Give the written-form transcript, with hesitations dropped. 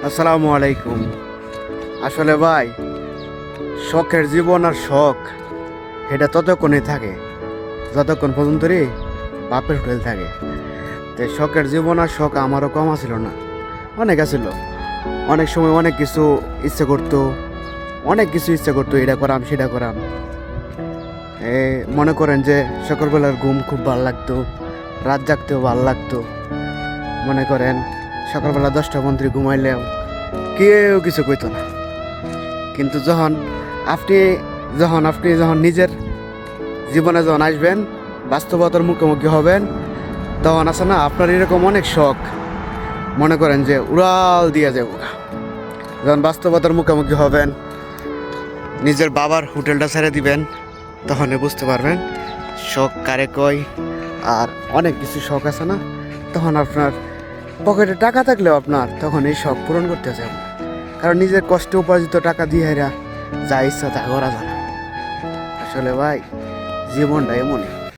আসসালামু আলাইকুম। আসলে ভাই, শখের জীবন আর শখ এটা ততক্ষণই থাকে যতক্ষণ পর্যন্ত রে বাপের হোটেল থাকে। তো শখের জীবন আর শখ আমারও কম আছিল না, অনেক আছিল। অনেক সময় অনেক কিছু ইচ্ছে করতো, এটা করাম সেটা করাম। মনে করেন যে সকালবেলার ঘুম খুব ভালো লাগতো, রাত জাগতেও ভালো লাগতো। মনে করেন সকালবেলা 10টা পর্যন্ত ঘুমাইলেও কেউ কিছু কইতো না। কিন্তু আপনি যখন নিজের জীবনে যখন আসবেন, বাস্তবতার মুখোমুখি হবেন, তখন আছে না আপনার এরকম অনেক শখ মনে করেন যে উড়াল দিয়ে যাব। যখন বাস্তবতার মুখোমুখি হবেন, নিজের বাবার হোটেলটা ছেড়ে দিবেন, তখনই বুঝতে পারবেন শখ কারে কয়। আর অনেক কিছু শখ আছে না, তখন আপনার পকেটে টাকা থাকলেও আপনার তখন এই শখ পূরণ করতে যাবেন। কারণ নিজের কষ্টে উপার্জিত টাকা দিয়ে যা ইচ্ছা তা করা যায় না। আসলে ভাই, জীবনটা এমনই।